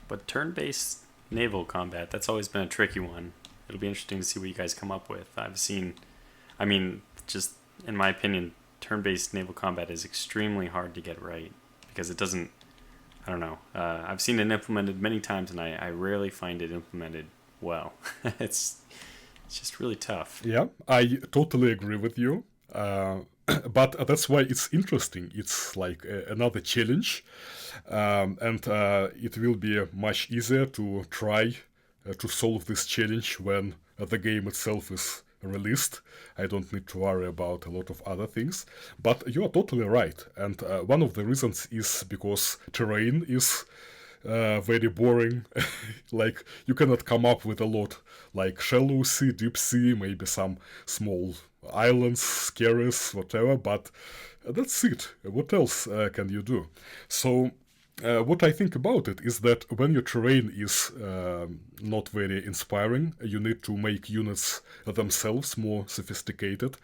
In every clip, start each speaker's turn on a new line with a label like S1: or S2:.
S1: But turn-based naval combat, that's always been a tricky one. It'll be interesting to see what you guys come up with. I mean, just in my opinion, turn-based naval combat is extremely hard to get right because it doesn't. I don't know. I've seen it implemented many times, and I rarely find it implemented well. it's it's just really tough.
S2: Yeah, I totally agree with you. But that's why it's interesting. It's like another challenge, and it will be much easier to try to solve this challenge when the game itself is released. I don't need to worry about a lot of other things. But you are totally right. And one of the reasons is because terrain is very boring. Like, you cannot come up with a lot like shallow sea, deep sea, maybe some small islands, skerries, whatever, but that's it. What else can you do? So, what I think about it is that when your terrain is not very inspiring, you need to make units themselves more sophisticated,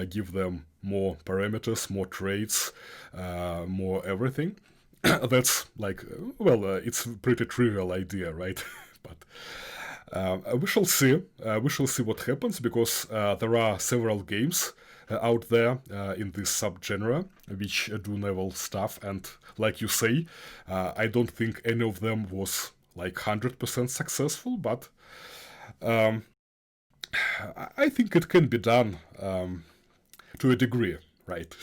S2: give them more parameters, more traits, more everything. That's like, well, it's a pretty trivial idea, right? But we shall see. We shall see what happens because there are several games out there in this subgenre which do naval stuff, and like you say, I don't think any of them was like 100% successful, but um, I think it can be done to a degree, right?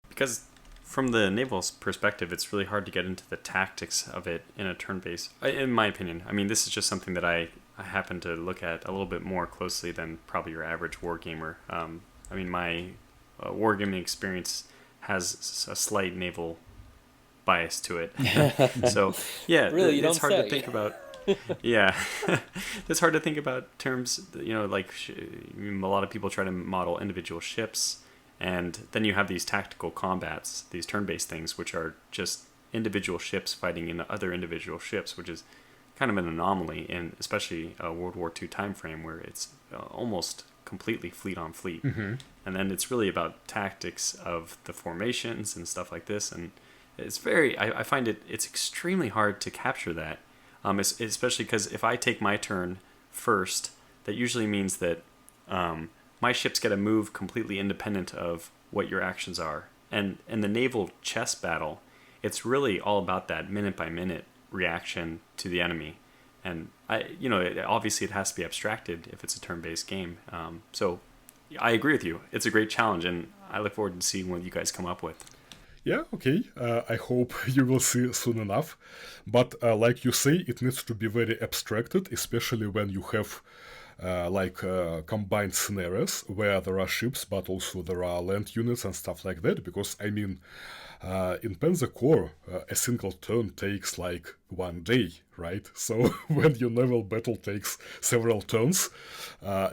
S1: Because from the naval's perspective, it's really hard to get into the tactics of it in a turn-based. In my opinion, I mean, this is just something that I happen to look at a little bit more closely than probably your average wargamer. I mean, my wargaming experience has a slight naval bias to it. So yeah,
S3: Really, you
S1: it's
S3: don't
S1: hard
S3: say.
S1: to think about. Yeah, it's hard to think about terms. Like a lot of people try to model individual ships, and then you have these tactical combats, these turn-based things, which are just individual ships fighting in other individual ships, which is kind of an anomaly in especially a World War II time frame where it's almost completely fleet on fleet.
S2: Mm-hmm.
S1: And then it's really about tactics of the formations and stuff like this. And it's very, I find it's extremely hard to capture that, especially because if I take my turn first, that usually means that my ships get to move completely independent of what your actions are. And in the naval chess battle, it's really all about that minute by minute reaction to the enemy. And obviously it has to be abstracted if it's a turn-based game. So I agree with you. It's a great challenge, and I look forward to seeing what you guys come up with.
S2: Yeah, okay. I hope you will see soon enough. But like you say, it needs to be very abstracted, especially when you have combined scenarios where there are ships, but also there are land units and stuff like that. Because, I mean, in Panzer Corps, a single turn takes like 1 day, right? So when your naval battle takes several turns,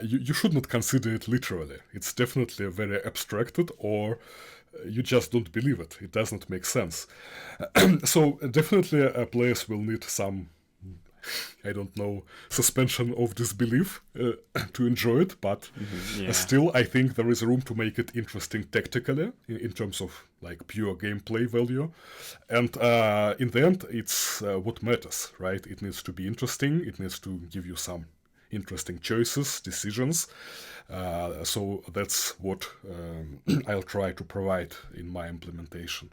S2: you should not consider it literally. It's definitely very abstracted, or you just don't believe it. It doesn't make sense. So definitely players will need some, I don't know, suspension of disbelief to enjoy it, but
S1: Yeah.
S2: still I think there is room to make it interesting tactically in terms of like pure gameplay value. And in the end, it's what matters, right? It needs to be interesting. It needs to give you some interesting choices, decisions. So that's what I'll try to provide in my implementation.